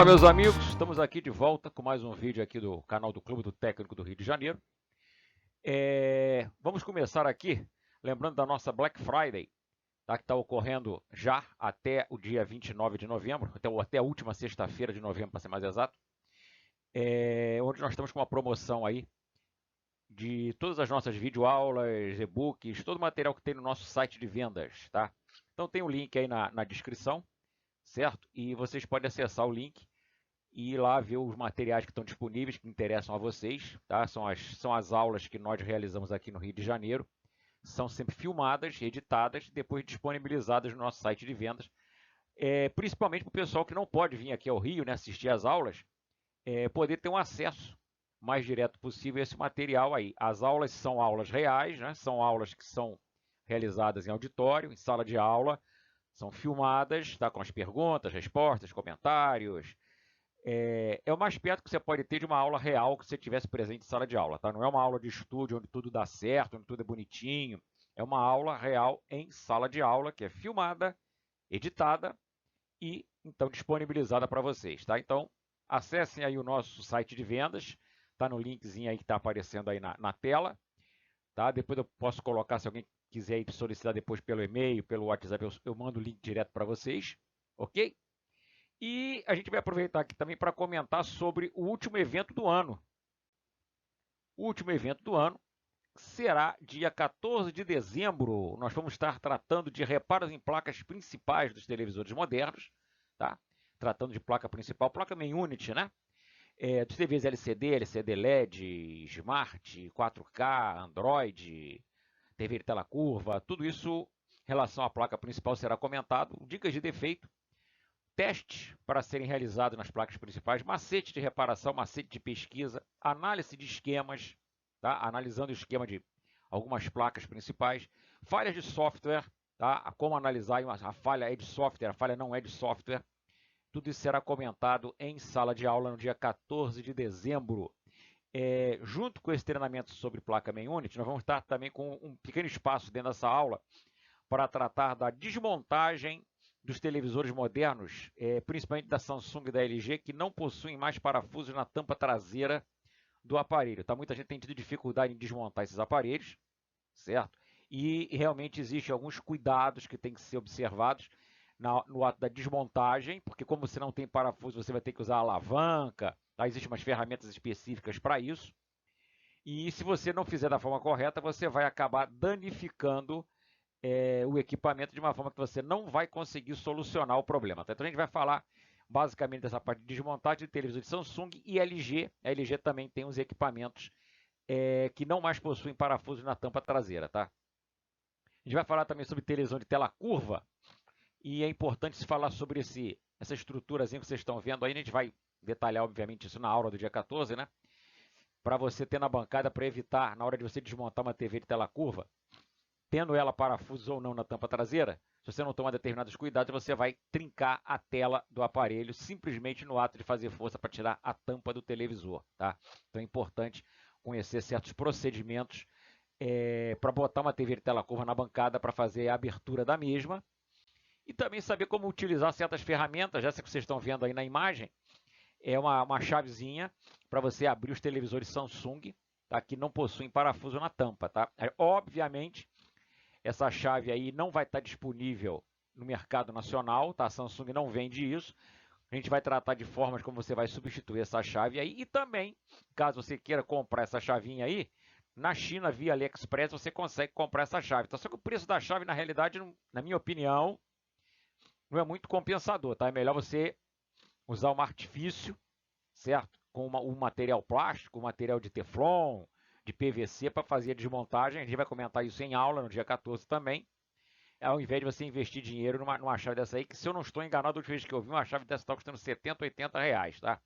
Fala, meus amigos, estamos aqui de volta com mais um vídeo aqui do canal do Clube do Técnico do Rio de Janeiro. Vamos começar aqui, lembrando da nossa Black Friday, tá, que está ocorrendo já até o dia 29 de novembro, até a última sexta-feira de novembro, para ser mais exato, onde nós estamos com uma promoção aí de todas as nossas videoaulas, e-books, todo o material que tem no nosso site de vendas, tá? Então tem um link aí na descrição, certo? E vocês podem acessar o link e ir lá ver os materiais que estão disponíveis, que interessam a vocês, tá? São as aulas que nós realizamos aqui no Rio de Janeiro. São sempre filmadas, editadas e depois disponibilizadas no nosso site de vendas. Principalmente para o pessoal que não pode vir aqui ao Rio, né, assistir às aulas, poder ter um acesso mais direto possível a esse material aí. As aulas são aulas reais, né? São aulas que são realizadas em auditório, em sala de aula, são filmadas, tá, com as perguntas, respostas, comentários. É o mais perto que você pode ter de uma aula real que você tivesse presente em sala de aula, tá? Não é uma aula de estúdio onde tudo dá certo, onde tudo é bonitinho. É uma aula real em sala de aula, que é filmada, editada e então disponibilizada para vocês, tá? Então, acessem aí o nosso site de vendas, tá no linkzinho aí que está aparecendo aí na tela, tá? Depois eu posso colocar, se alguém quiser ir solicitar depois pelo e-mail, pelo WhatsApp, eu mando o link direto para vocês, ok? E a gente vai aproveitar aqui também para comentar sobre o último evento do ano. O último evento do ano será dia 14 de dezembro. Nós vamos estar tratando de reparos em placas principais dos televisores modernos, tá? Tratando de placa principal, placa main unit, né? Dos TVs LCD, LCD LED, Smart, 4K, Android, TV de tela curva, tudo isso em relação à placa principal será comentado. Dicas de defeito, testes para serem realizados nas placas principais, macete de reparação, macete de pesquisa, análise de esquemas, tá? Analisando o esquema de algumas placas principais, falhas de software, tá? Como analisar a falha é de software, a falha não é de software. Tudo isso será comentado em sala de aula no dia 14 de dezembro. Junto com esse treinamento sobre placa main unit, nós vamos estar também com um pequeno espaço dentro dessa aula para tratar da desmontagem dos televisores modernos, principalmente da Samsung e da LG, que não possuem mais parafusos na tampa traseira do aparelho. Tá? Muita gente tem tido dificuldade em desmontar esses aparelhos, certo? E realmente existem alguns cuidados que têm que ser observados no ato da desmontagem, porque como você não tem parafuso, você vai ter que usar a alavanca, tá? Existem umas ferramentas específicas para isso. E se você não fizer da forma correta, você vai acabar danificando o equipamento de uma forma que você não vai conseguir solucionar o problema. Tá? Então a gente vai falar basicamente dessa parte de desmontagem de televisor de Samsung e LG. A LG também tem uns equipamentos que não mais possuem parafusos na tampa traseira. Tá? A gente vai falar também sobre televisão de tela curva e é importante se falar sobre essa estruturazinha que vocês estão vendo aí. A gente vai detalhar, obviamente, isso na aula do dia 14, né? Para você ter na bancada, para evitar, na hora de você desmontar uma TV de tela curva, tendo ela parafusos ou não na tampa traseira, se você não tomar determinados cuidados, você vai trincar a tela do aparelho simplesmente no ato de fazer força para tirar a tampa do televisor, tá? Então é importante conhecer certos procedimentos para botar uma TV de tela curva na bancada para fazer a abertura da mesma e também saber como utilizar certas ferramentas, essa que vocês estão vendo aí na imagem, é uma chavezinha para você abrir os televisores Samsung, tá? Que não possuem parafuso na tampa, tá? Obviamente, essa chave aí não vai estar disponível no mercado nacional, tá? A Samsung não vende isso. A gente vai tratar de formas como você vai substituir essa chave aí. E também, caso você queira comprar essa chavinha aí, na China, via AliExpress, você consegue comprar essa chave. Tá? Só que o preço da chave, na realidade, na minha opinião, não é muito compensador, tá? É melhor você usar um artifício, certo? Com um material plástico, um material de Teflon, de PVC para fazer a desmontagem. A gente vai comentar isso em aula no dia 14 também. Ao invés de você investir dinheiro numa chave dessa aí, que se eu não estou enganado, a última vez que eu vi, uma chave dessa está custando 70, 80 reais, tá?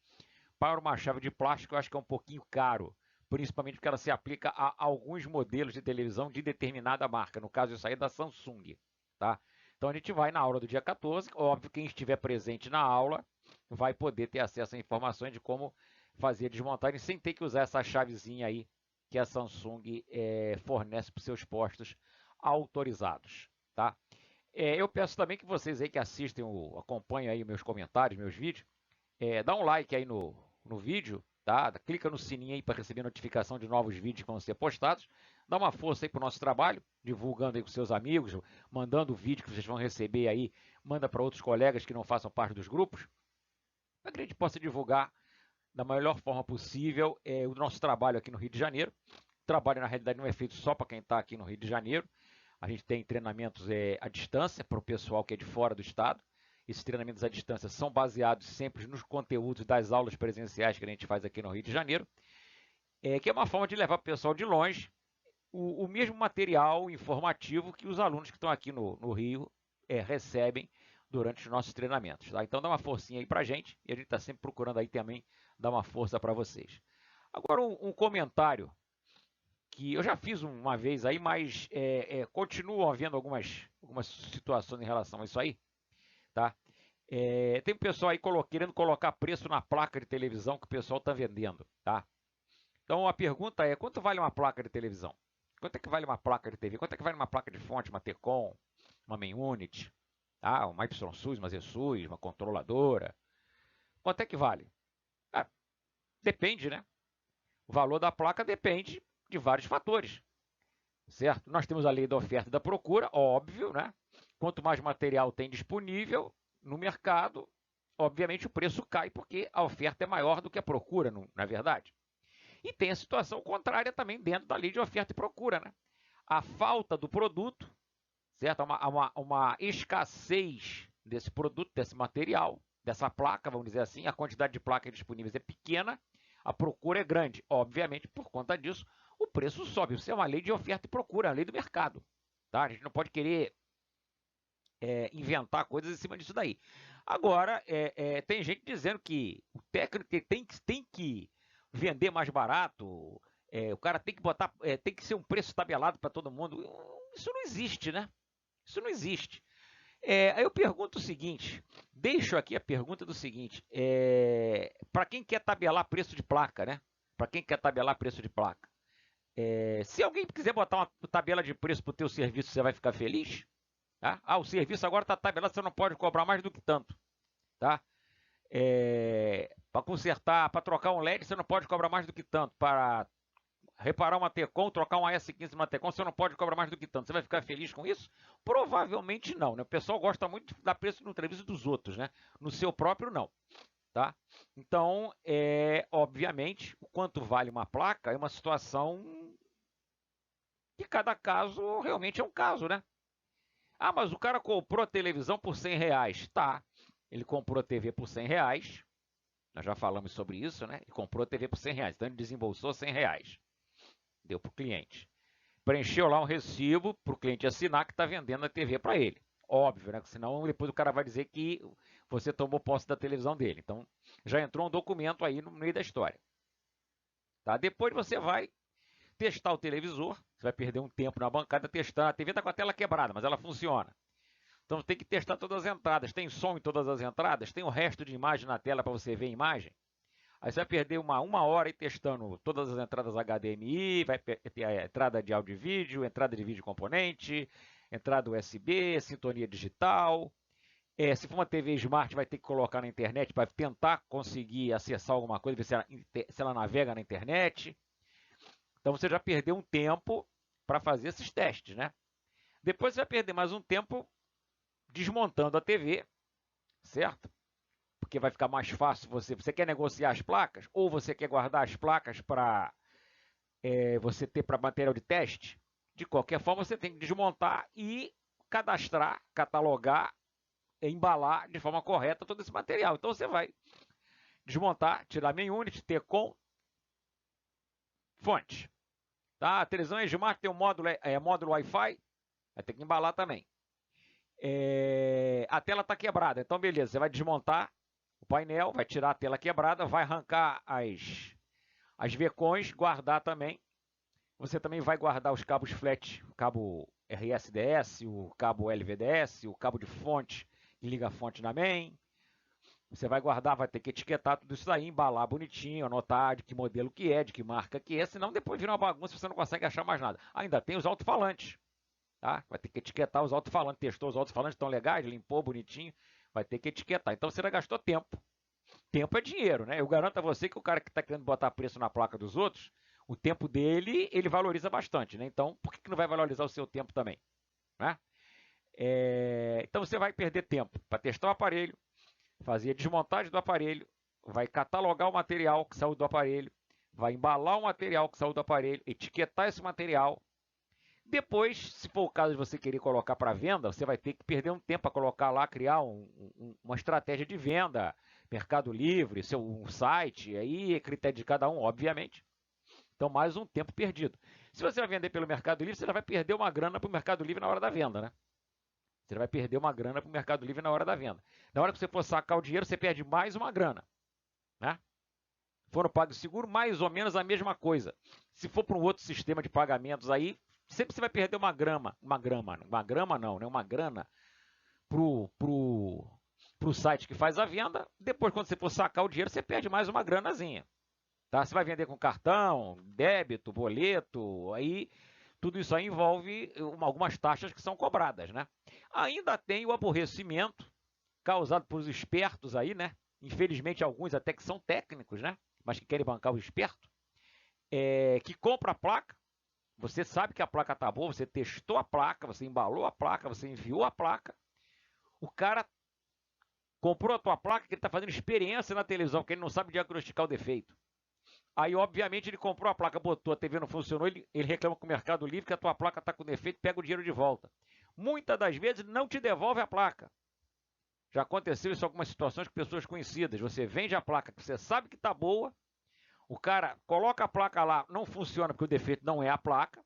Para uma chave de plástico, eu acho que é um pouquinho caro, principalmente porque ela se aplica a alguns modelos de televisão de determinada marca, no caso isso aí é da Samsung, tá? Então a gente vai na aula do dia 14, óbvio, quem estiver presente na aula vai poder ter acesso a informações de como fazer a desmontagem sem ter que usar essa chavezinha aí que a Samsung fornece para os seus postos autorizados, tá? Eu peço também que vocês aí que assistem, acompanhem aí meus comentários, meus vídeos, dá um like aí no vídeo, tá? Clica no sininho aí para receber notificação de novos vídeos que vão ser postados. Dá uma força aí pro nosso trabalho, divulgando aí com seus amigos, mandando o vídeo que vocês vão receber aí, manda para outros colegas que não façam parte dos grupos, para que a gente possa divulgar da melhor forma possível o nosso trabalho aqui no Rio de Janeiro. O trabalho, na realidade, não é feito só para quem está aqui no Rio de Janeiro. A gente tem treinamentos à distância para o pessoal que é de fora do estado. Esses treinamentos à distância são baseados sempre nos conteúdos das aulas presenciais que a gente faz aqui no Rio de Janeiro, que é uma forma de levar para o pessoal de longe o mesmo material informativo que os alunos que estão aqui no Rio recebem durante os nossos treinamentos. Tá? Então dá uma forcinha aí para a gente e a gente está sempre procurando aí também dar uma força para vocês. Agora um comentário que eu já fiz uma vez aí, mas continuam havendo algumas situações em relação a isso aí, tá? Tem pessoal aí querendo colocar preço na placa de televisão que o pessoal está vendendo, tá? Então a pergunta é, quanto vale uma placa de televisão? Quanto é que vale uma placa de TV? Quanto é que vale uma placa de fonte, uma Tecom, uma Main Unit, tá? Uma YSUS, uma ZSUS, uma controladora? Quanto é que vale? Ah, depende, né? O valor da placa depende de vários fatores, certo? Nós temos a lei da oferta e da procura, óbvio, né? Quanto mais material tem disponível no mercado, obviamente o preço cai porque a oferta é maior do que a procura, não é verdade? E tem a situação contrária também dentro da lei de oferta e procura, né? A falta do produto, certo? Uma escassez desse produto, desse material, dessa placa, vamos dizer assim, a quantidade de placas disponíveis é pequena, a procura é grande. Obviamente, por conta disso, o preço sobe. Isso é uma lei de oferta e procura, a lei do mercado. Tá? A gente não pode querer inventar coisas em cima disso daí. Agora, tem gente dizendo que o técnico tem que vender mais barato, o cara tem que botar, tem que ser um preço tabelado para todo mundo. Isso não existe, né? Isso não existe. Aí eu pergunto o seguinte, deixo aqui a pergunta do seguinte, para quem quer tabelar preço de placa, né? Para quem quer tabelar preço de placa, se alguém quiser botar uma tabela de preço para o teu serviço, você vai ficar feliz? Tá? O serviço agora está tabelado, você não pode cobrar mais do que tanto, tá? Para consertar, para trocar um LED, você não pode cobrar mais do que tanto. Para reparar uma Tecom, trocar um AS15 numa Tecom, você não pode cobrar mais do que tanto. Você vai ficar feliz com isso? Provavelmente não, né? O pessoal gosta muito de dar preço no serviço dos outros, né? No seu próprio, não. Tá? Então, obviamente, o quanto vale uma placa é uma situação que cada caso realmente é um caso, né? Ah, mas o cara comprou a televisão por R$ 100. Tá, ele comprou a TV por R$ 100. Nós já falamos sobre isso, né? Ele comprou a TV por R$ 100. Então ele desembolsou R$ 100. Deu para o cliente. Preencheu lá um recibo para o cliente assinar que está vendendo a TV para ele. Óbvio, né? Senão depois o cara vai dizer que você tomou posse da televisão dele. Então já entrou um documento aí no meio da história. Tá? Depois você vai testar o televisor. Você vai perder um tempo na bancada testando. A TV está com a tela quebrada, mas ela funciona. Então tem que testar todas as entradas. Tem som em todas as entradas? Tem o resto de imagem na tela para você ver a imagem? Aí você vai perder uma hora aí testando todas as entradas HDMI, vai ter a entrada de áudio e vídeo, entrada de vídeo componente, entrada USB, sintonia digital. Se for uma TV Smart, vai ter que colocar na internet para tentar conseguir acessar alguma coisa, ver se ela navega na internet. Então você já perdeu um tempo para fazer esses testes, né? Depois você vai perder mais um tempo desmontando a TV, certo? Porque vai ficar mais fácil você quer negociar as placas ou você quer guardar as placas para você ter para material de teste. De qualquer forma, você tem que desmontar e cadastrar, catalogar, embalar de forma correta todo esse material. Então você vai desmontar, tirar main unit, Tecom, fonte. Tá? A televisão é Smart, tem um módulo Wi-Fi, vai ter que embalar também. A tela está quebrada, então beleza, você vai desmontar o painel, vai tirar a tela quebrada, vai arrancar as VCONs, guardar também. Você também vai guardar os cabos flat, o cabo RSDS, o cabo LVDS, o cabo de fonte que liga a fonte na main. Você vai guardar, vai ter que etiquetar tudo isso aí, embalar bonitinho, anotar de que modelo que é, de que marca que é, senão depois vira uma bagunça e você não consegue achar mais nada. Ainda tem os alto-falantes, tá? Vai ter que etiquetar os alto-falantes, testou os alto-falantes, estão legais, limpou bonitinho, vai ter que etiquetar. Então você já gastou tempo Tempo é dinheiro, né? Eu garanto a você que o cara que está querendo botar preço na placa dos outros, o tempo dele, ele valoriza bastante, né? Então, por que não vai valorizar o seu tempo também? Né? Então, você vai perder tempo para testar o aparelho, fazer a desmontagem do aparelho, vai catalogar o material que saiu do aparelho, vai embalar o material que saiu do aparelho, etiquetar esse material. Depois, se for o caso de você querer colocar para venda, você vai ter que perder um tempo para colocar lá, criar uma estratégia de venda, Mercado Livre, um site, aí é critério de cada um, obviamente. Então, mais um tempo perdido. Se você vai vender pelo Mercado Livre, você já vai perder uma grana para o Mercado Livre na hora da venda, né? Você vai perder uma grana para o Mercado Livre na hora da venda. Na hora que você for sacar o dinheiro, você perde mais uma grana, né? For no PagSeguro, mais ou menos a mesma coisa. Se for para um outro sistema de pagamentos aí, sempre você vai perder uma grana pro site que faz a venda. Depois, quando você for sacar o dinheiro, você perde mais uma granazinha. Tá? Você vai vender com cartão, débito, boleto, aí tudo isso aí envolve algumas taxas que são cobradas, né? Ainda tem o aborrecimento causado por os espertos aí, né? Infelizmente, alguns até que são técnicos, né? Mas que querem bancar o esperto, que compra a placa. Você sabe que a placa está boa, você testou a placa, você embalou a placa, você enviou a placa. O cara comprou a tua placa que ele está fazendo experiência na televisão, porque ele não sabe diagnosticar o defeito. Aí, obviamente, ele comprou a placa, botou, a TV não funcionou, ele reclama com o Mercado Livre que a tua placa está com defeito, pega o dinheiro de volta. Muitas das vezes não te devolve a placa. Já aconteceu isso em algumas situações com pessoas conhecidas. Você vende a placa que você sabe que está boa, o cara coloca a placa lá, não funciona porque o defeito não é a placa,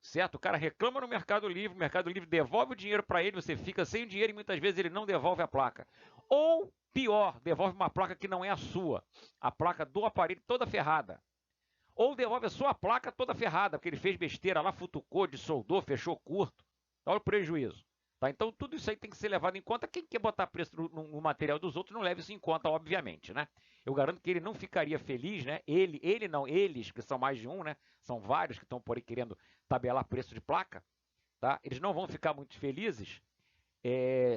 certo? O cara reclama no Mercado Livre, o Mercado Livre devolve o dinheiro para ele, você fica sem dinheiro e muitas vezes ele não devolve a placa. Ou, pior, devolve uma placa que não é a sua, a placa do aparelho toda ferrada. Ou devolve a sua placa toda ferrada, porque ele fez besteira lá, futucou, dissoldou, fechou curto. Olha o prejuízo. Tá? Então, tudo isso aí tem que ser levado em conta. Quem quer botar preço no material dos outros não leva isso em conta, obviamente, né? Eu garanto que ele não ficaria feliz, né? Ele não, eles, que são mais de um, né? São vários que estão por aí querendo tabelar preço de placa, tá? Eles não vão ficar muito felizes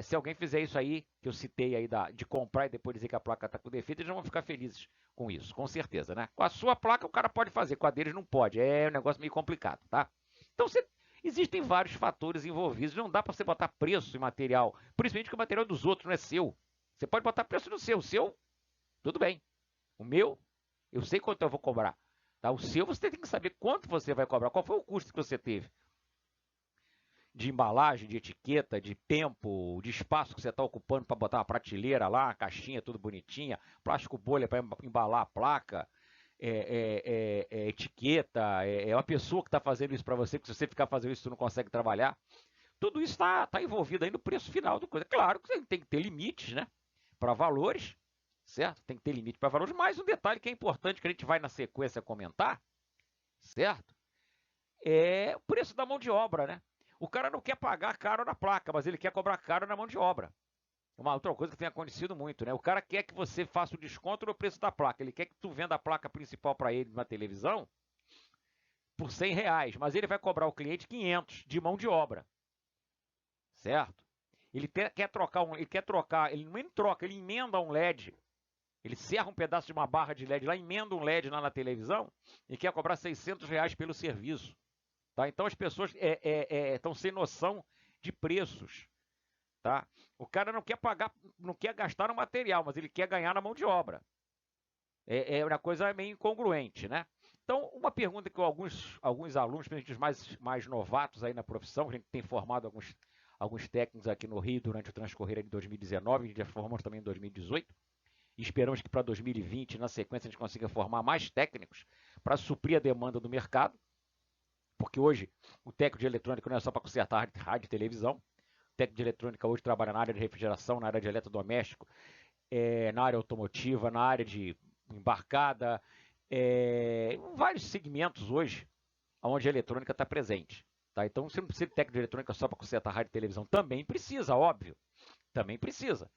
se alguém fizer isso aí, que eu citei aí de comprar e depois dizer que a placa está com defeito, eles não vão ficar felizes com isso, com certeza, né? Com a sua placa o cara pode fazer, com a deles não pode. É um negócio meio complicado, tá? Então, existem vários fatores envolvidos. Não dá para você botar preço em material, principalmente que o material dos outros não é seu. Você pode botar preço no seu. O seu, tudo bem. O meu, eu sei quanto eu vou cobrar. Tá? O seu, você tem que saber quanto você vai cobrar. Qual foi o custo que você teve? De embalagem, de etiqueta, de tempo, de espaço que você está ocupando para botar uma prateleira lá, uma caixinha tudo bonitinha, plástico bolha para embalar a placa, etiqueta, uma pessoa que está fazendo isso para você, que se você ficar fazendo isso, você não consegue trabalhar. Tudo isso está envolvido aí no preço final da coisa. Claro que você tem que ter limites, né? Para valores, certo? Tem que ter limite para valores. Mais um detalhe que é importante, que a gente vai na sequência comentar, certo? É o preço da mão de obra, né? O cara não quer pagar caro na placa, mas ele quer cobrar caro na mão de obra. Uma outra coisa que tem acontecido muito, né? O cara quer que você faça o desconto no preço da placa. Ele quer que tu venda a placa principal para ele na televisão por R$ 100, mas ele vai cobrar o cliente 500 de mão de obra, certo? Ele quer trocar, ele não troca, ele emenda um LED. Ele serra um pedaço de uma barra de LED lá, emenda um LED lá na televisão e quer cobrar R$ 600 pelo serviço. Tá? Então as pessoas estão sem noção de preços. Tá? O cara não quer pagar, não quer gastar no material, mas ele quer ganhar na mão de obra. É uma coisa meio incongruente, né? Então, uma pergunta que alguns alunos, principalmente os mais novatos aí na profissão, a gente tem formado alguns técnicos aqui no Rio durante o transcorrer de 2019, a gente já formamos também em 2018, e esperamos que para 2020, na sequência, a gente consiga formar mais técnicos para suprir a demanda do mercado, porque hoje o técnico de eletrônica não é só para consertar rádio e televisão. O técnico de eletrônica hoje trabalha na área de refrigeração, na área de eletrodoméstico, na área automotiva, na área de embarcada, vários segmentos hoje onde a eletrônica está presente. Tá? Então você não precisa de técnico de eletrônica só para consertar rádio e televisão. Também precisa, óbvio. Também precisa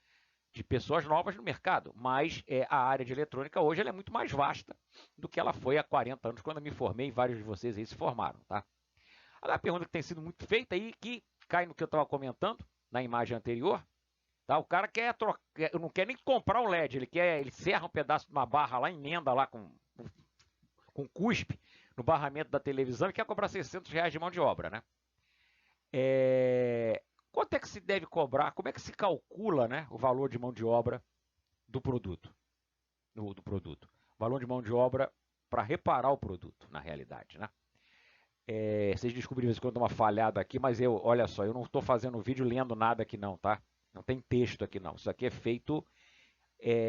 de pessoas novas no mercado, mas a área de eletrônica hoje ela é muito mais vasta do que ela foi há 40 anos, quando eu me formei, e vários de vocês aí se formaram. Tá? Agora, a pergunta que tem sido muito feita aí, que cai no que eu estava comentando na imagem anterior, Tá? O cara não quer nem comprar um LED, ele serra um pedaço de uma barra lá, emenda lá com cuspe no barramento da televisão e quer cobrar R$ 600 de mão de obra, né? Quanto é que se deve cobrar? Como é que se calcula, né, o valor de mão de obra do produto? Do produto. Valor de mão de obra para reparar o produto, na realidade, né? Vocês descobriram de vez em quando uma falhada aqui, mas olha só, eu não estou fazendo vídeo lendo nada aqui não, tá? Não tem texto aqui não. Isso aqui é feito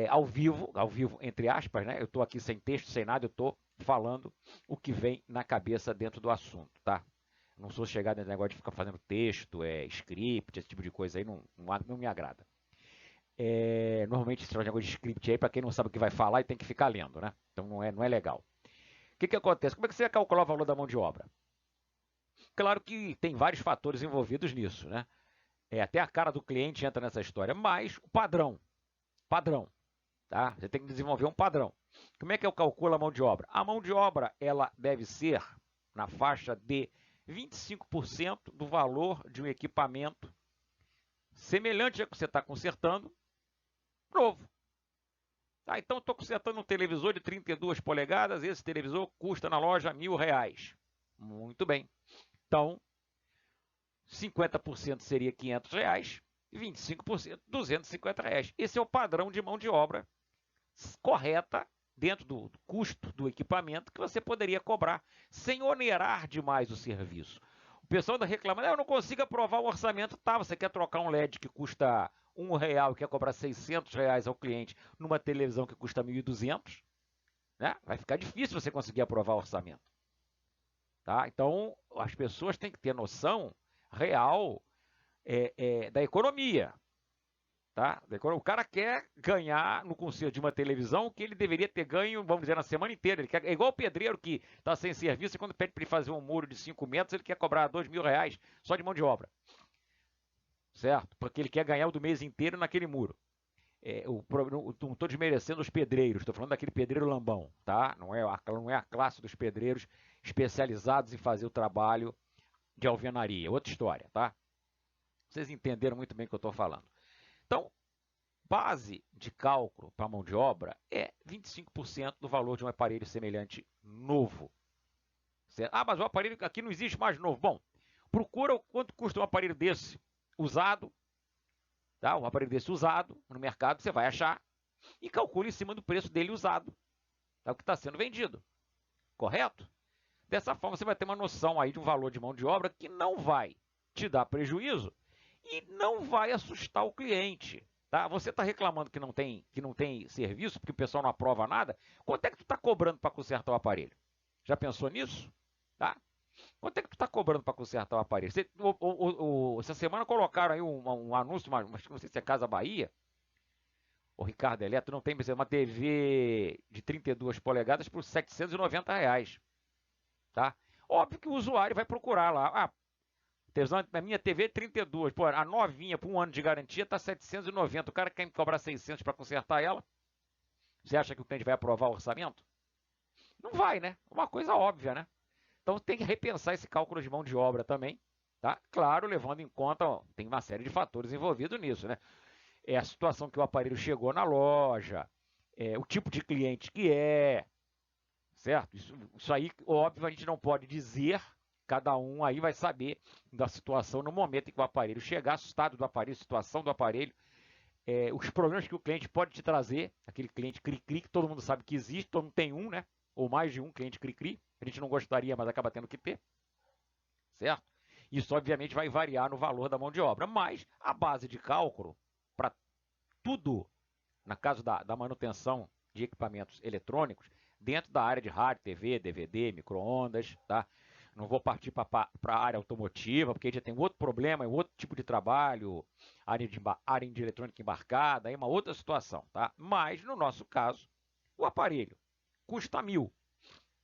ao vivo entre aspas, né? Eu estou aqui sem texto, sem nada, eu estou falando o que vem na cabeça dentro do assunto, tá? Não sou chegado nesse negócio de ficar fazendo texto, script, esse tipo de coisa aí, não me agrada. Normalmente esse negócio de script aí, para quem não sabe o que vai falar, e tem que ficar lendo, né? Então não é legal. O que acontece? Como é que você vai calcular o valor da mão de obra? Claro que tem vários fatores envolvidos nisso, né? Até a cara do cliente entra nessa história, mas o padrão, tá? Você tem que desenvolver um padrão. Como é que eu calculo a mão de obra? A mão de obra, ela deve ser na faixa de 25% do valor de um equipamento semelhante ao que você está consertando, novo. Tá, então estou consertando um televisor de 32 polegadas, esse televisor custa na loja R$ 1.000. Muito bem. Então, 50% seria R$ 500 e 25% R$ 250. Esse é o padrão de mão de obra correta dentro do custo do equipamento que você poderia cobrar sem onerar demais o serviço. O pessoal está reclamando, eu não consigo aprovar o orçamento. Tá, você quer trocar um LED que custa R$ 1 e quer cobrar R$ 600 ao cliente numa televisão que custa 1.200, né? Vai ficar difícil você conseguir aprovar o orçamento. Tá? Então, as pessoas têm que ter noção real da economia. Tá? O cara quer ganhar no conserto de uma televisão que ele deveria ter ganho, vamos dizer, na semana inteira. É igual o pedreiro que está sem serviço e quando pede para ele fazer um muro de 5 metros, ele quer cobrar R$ 2.000 só de mão de obra. Certo? Porque ele quer ganhar o do mês inteiro naquele muro. Não estou desmerecendo os pedreiros, estou falando daquele pedreiro lambão, tá? Não é a classe dos pedreiros especializados em fazer o trabalho de alvenaria. Outra história, tá? Vocês entenderam muito bem o que eu estou falando. Então, base de cálculo para mão de obra é 25% do valor de um aparelho semelhante novo. Certo? Ah, mas o aparelho aqui não existe mais novo. Bom, procura quanto custa um aparelho desse usado, tá? Um aparelho desse usado no mercado, você vai achar e calcule em cima do preço dele usado. É o que está sendo vendido. Correto? Dessa forma, você vai ter uma noção aí de um valor de mão de obra que não vai te dar prejuízo e não vai assustar o cliente. Tá? Você está reclamando que não tem serviço, porque o pessoal não aprova nada. Quanto é que tu está cobrando para consertar o aparelho? Já pensou nisso? Tá? Quanto é que tu está cobrando para consertar o aparelho? Essa semana colocaram aí um anúncio, não sei se é Casa Bahia, o Ricardo Eletro, não tem uma TV de 32 polegadas por R$ 790. Tá? Óbvio que o usuário vai procurar lá. A minha TV é 32, pô, a novinha por um ano de garantia está 790. O cara quer me cobrar 600 para consertar ela? Você acha que o cliente vai aprovar o orçamento? Não vai, né? Uma coisa óbvia, né? Então tem que repensar esse cálculo de mão de obra também, tá? Claro, levando em conta, tem uma série de fatores envolvidos nisso, né? É a situação que o aparelho chegou na loja, o tipo de cliente que é, certo? Isso aí, óbvio, a gente não pode dizer, cada um aí vai saber da situação no momento em que o aparelho chegar, estado do aparelho, situação do aparelho, os problemas que o cliente pode te trazer, aquele cliente cri-cri, que todo mundo sabe que existe, todo mundo tem um, né? Ou mais de um cliente cri-cri, a gente não gostaria, mas acaba tendo que ter, certo? Isso, obviamente, vai variar no valor da mão de obra, mas a base de cálculo para tudo, na caso da manutenção de equipamentos eletrônicos, dentro da área de rádio, TV, DVD, micro-ondas, tá? Não vou partir para a área automotiva, porque aí já tem outro problema, é outro tipo de trabalho, área de eletrônica embarcada, é uma outra situação, tá? Mas, no nosso caso, o aparelho custa R$ 1.000,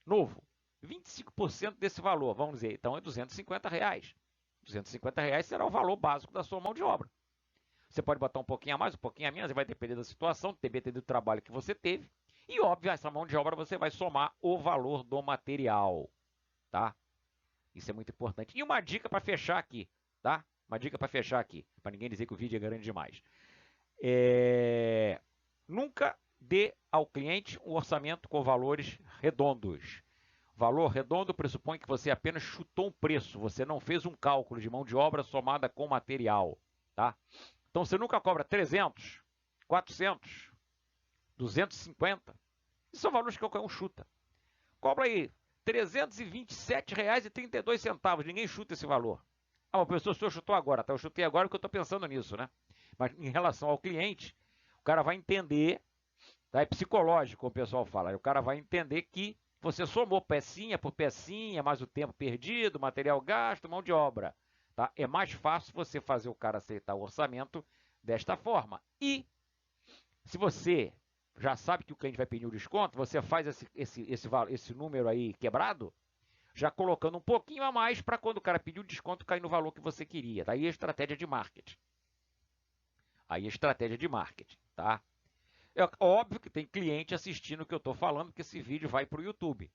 novo. 25% desse valor, vamos dizer, então é R$ 250. R$ 250 será o valor básico da sua mão de obra. Você pode botar um pouquinho a mais, um pouquinho a menos, vai depender da situação, depender do trabalho que você teve. E, óbvio, essa mão de obra você vai somar o valor do material, tá? Isso é muito importante. E uma dica para fechar aqui, tá? Uma dica para fechar aqui, para ninguém dizer que o vídeo é grande demais. Nunca dê ao cliente um orçamento com valores redondos. Valor redondo pressupõe que você apenas chutou um preço, você não fez um cálculo de mão de obra somada com material, tá? Então você nunca cobra 300, 400, 250. Esses são valores que qualquer um chuta. Cobra aí R$ 327,32. Ninguém chuta esse valor. Ah, o professor, o senhor chutou agora, tá? Eu chutei agora porque eu estou pensando nisso, né? Mas em relação ao cliente, o cara vai entender, tá? É psicológico, como o pessoal fala. O cara vai entender que você somou pecinha por pecinha, mais o tempo perdido, material gasto, mão de obra. Tá? É mais fácil você fazer o cara aceitar o orçamento desta forma. E se você já sabe que o cliente vai pedir um desconto, você faz esse número aí quebrado, já colocando um pouquinho a mais para quando o cara pedir o desconto cair no valor que você queria. Daí a estratégia de marketing. Tá? É óbvio que tem cliente assistindo o que eu estou falando, porque esse vídeo vai para o YouTube.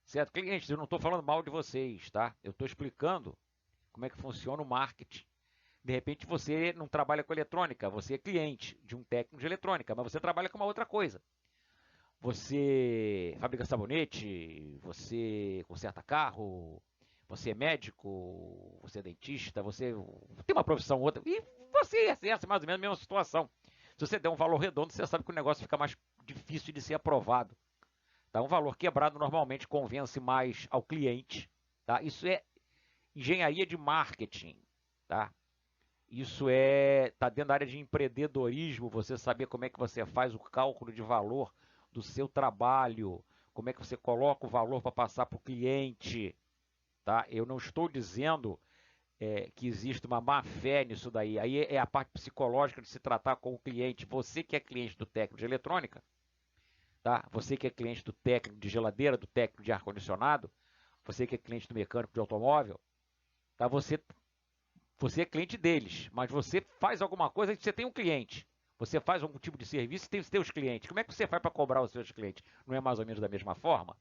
Certo? Clientes, eu não estou falando mal de vocês, tá? Eu estou explicando como é que funciona o marketing. De repente você não trabalha com eletrônica, você é cliente de um técnico de eletrônica, mas você trabalha com uma outra coisa. Você fabrica sabonete, você conserta carro, você é médico, você é dentista, você tem uma profissão ou outra, e você exerce mais ou menos a mesma situação. Se você der um valor redondo, você sabe que o negócio fica mais difícil de ser aprovado. Tá? Um valor quebrado normalmente convence mais ao cliente. Tá? Isso é engenharia de marketing. Tá? Isso está dentro da área de empreendedorismo, você saber como é que você faz o cálculo de valor do seu trabalho, como é que você coloca o valor para passar para o cliente. Tá? Eu não estou dizendo que existe uma má fé nisso daí. Aí é a parte psicológica de se tratar com o cliente. Você que é cliente do técnico de eletrônica, tá? Você que é cliente do técnico de geladeira, do técnico de ar-condicionado, você que é cliente do mecânico de automóvel, tá? Você é cliente deles, mas você faz alguma coisa que você tem um cliente. Você faz algum tipo de serviço e tem os seus clientes. Como é que você faz para cobrar os seus clientes? Não é mais ou menos da mesma forma?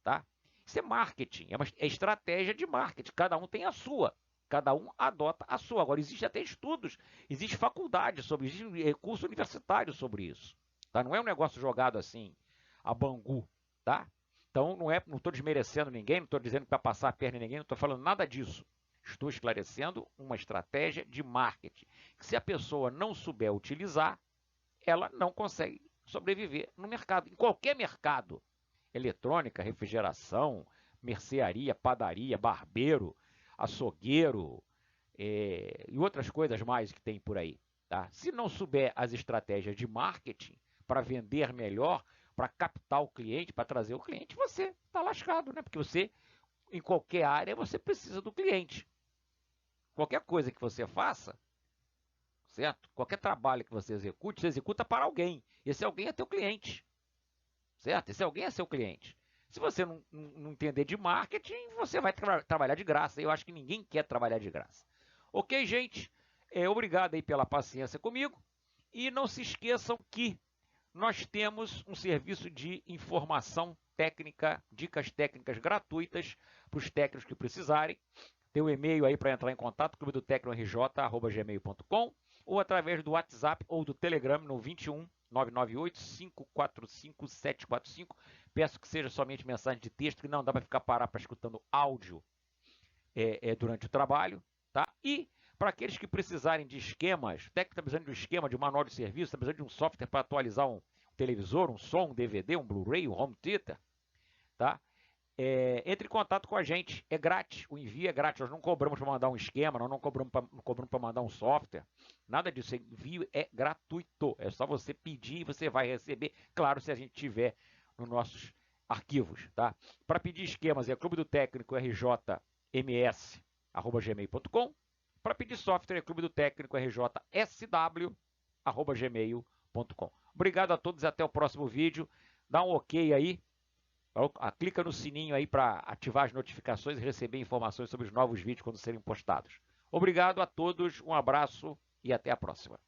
Tá? Isso é marketing, é estratégia de marketing. Cada um tem a sua. Cada um adota a sua. Agora, existe até estudos, existe faculdade sobre isso, existe curso universitário sobre isso. Tá? Não é um negócio jogado assim, a Bangu. Tá? Então, não estou desmerecendo ninguém, não estou dizendo que vai passar a perna em ninguém, não estou falando nada disso. Estou esclarecendo uma estratégia de marketing, que se a pessoa não souber utilizar, ela não consegue sobreviver no mercado, em qualquer mercado. Eletrônica, refrigeração, mercearia, padaria, barbeiro, açougueiro e outras coisas mais que tem por aí. Tá? Se não souber as estratégias de marketing para vender melhor, para captar o cliente, para trazer o cliente, você está lascado, né? Porque você, em qualquer área, você precisa do cliente. Qualquer coisa que você faça, certo? Qualquer trabalho que você executa para alguém. Esse alguém é teu cliente, certo? Esse alguém é seu cliente. Se você não entender de marketing, você vai trabalhar de graça. Eu acho que ninguém quer trabalhar de graça. Ok, gente? Obrigado aí pela paciência comigo. E não se esqueçam que nós temos um serviço de informação técnica, dicas técnicas gratuitas para os técnicos que precisarem. Tem um e-mail aí para entrar em contato, clubedotecnorj@gmail.com, ou através do WhatsApp ou do Telegram no 21 998 545 745. Peço que seja somente mensagem de texto, que não dá para ficar parado para escutando áudio durante o trabalho. Tá? E para aqueles que precisarem de esquemas, o técnico está precisando de um esquema, de um manual de serviço, está precisando de um software para atualizar um televisor, um som, um DVD, um Blu-ray, um home theater, tá? Entre em contato com a gente, é grátis, o envio é grátis, nós não cobramos para mandar um esquema, nós não cobramos para mandar um software, nada disso, o envio é gratuito, é só você pedir e você vai receber, claro, se a gente tiver nos nossos arquivos, tá? Para pedir esquemas é clube do técnico rjms@gmail.com, para pedir software é clube do técnico rjsw@gmail.com. Obrigado a todos, até o próximo vídeo, dá um ok aí, clica no sininho aí para ativar as notificações e receber informações sobre os novos vídeos quando serem postados. Obrigado a todos, um abraço e até a próxima.